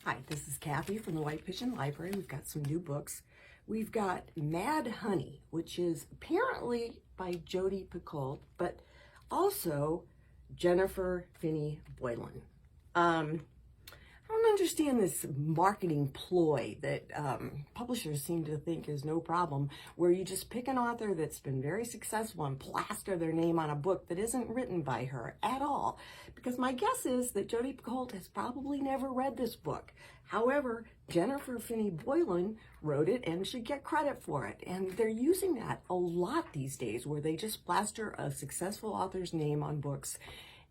Hi, this is Kathy from the White Pigeon Library. We've got some new books. We've got Mad Honey, which is apparently by Jodi Picoult, but also Jennifer Finney Boylan. I don't understand this marketing ploy that publishers seem to think is no problem, where you just pick an author that's been very successful and plaster their name on a book that isn't written by her at all. Because my guess is that Jodi Picoult has probably never read this book. However, Jennifer Finney Boylan wrote it and should get credit for it. And they're using that a lot these days, where they just plaster a successful author's name on books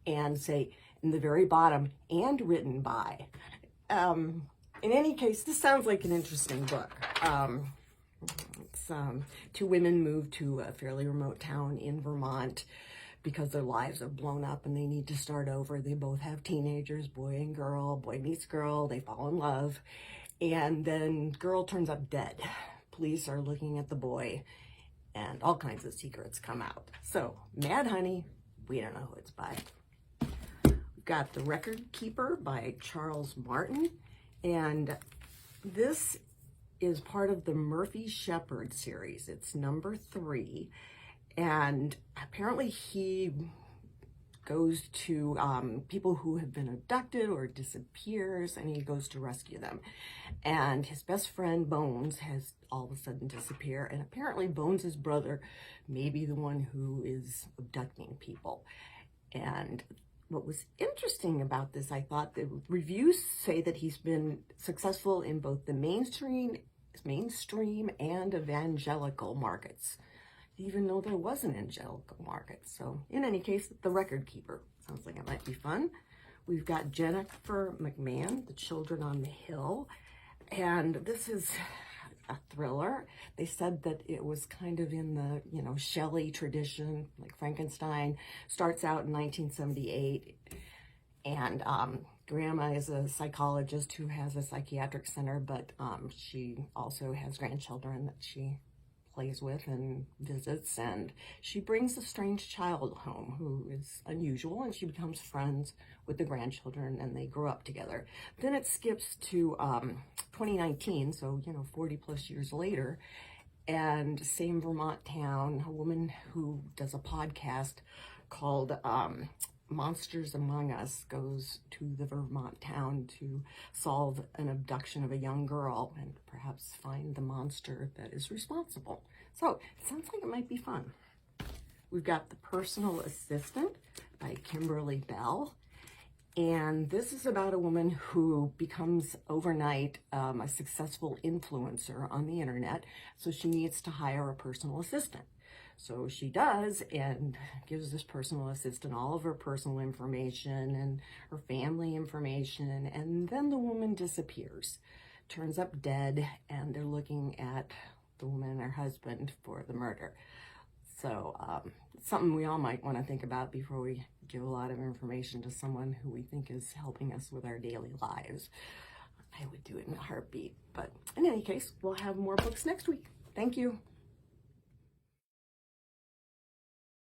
and say in the very bottom, and written by. In any case, this sounds like an interesting book. Two women move to a fairly remote town in Vermont because their lives are blown up and they need to start over. They both have teenagers, boy and girl. Boy meets girl, they fall in love, and then girl turns up dead. Police are looking at the boy, and all kinds of secrets come out. So, Mad Honey, we don't know who it's by. Got The Record Keeper by Charles Martin, and this is part of the Murphy Shepherd series. It's number 3, and apparently he goes to people who have been abducted or disappears, and he goes to rescue them. And his best friend Bones has all of a sudden disappeared, and apparently Bones' brother may be the one who is abducting people. And what was interesting about this, I thought, the reviews say that he's been successful in both the mainstream and evangelical markets, even though there was an evangelical market. So in any case, The Record Keeper sounds like it might be fun. We've got Jennifer McMahon, The Children on the Hill, and this is a thriller. They said that it was kind of in the, Shelley tradition, like Frankenstein. Starts out in 1978, and Grandma is a psychologist who has a psychiatric center, but she also has grandchildren that she plays with and visits, and she brings a strange child home who is unusual, and she becomes friends with the grandchildren, and they grow up together. Then it skips to 2019, so 40 plus years later, and same Vermont town, a woman who does a podcast called Monsters Among Us goes to the Vermont town to solve an abduction of a young girl and perhaps find the monster that is responsible. So it sounds like it might be fun. We've got The Personal Assistant by Kimberly Bell. And this is about a woman who becomes overnight a successful influencer on the internet. So she needs to hire a personal assistant. So she does, and gives this personal assistant all of her personal information and her family information, and then the woman disappears, turns up dead, and they're looking at the woman and her husband for the murder. So something we all might want to think about before we give a lot of information to someone who we think is helping us with our daily lives. I would do it in a heartbeat. But in any case, we'll have more books next week. Thank you.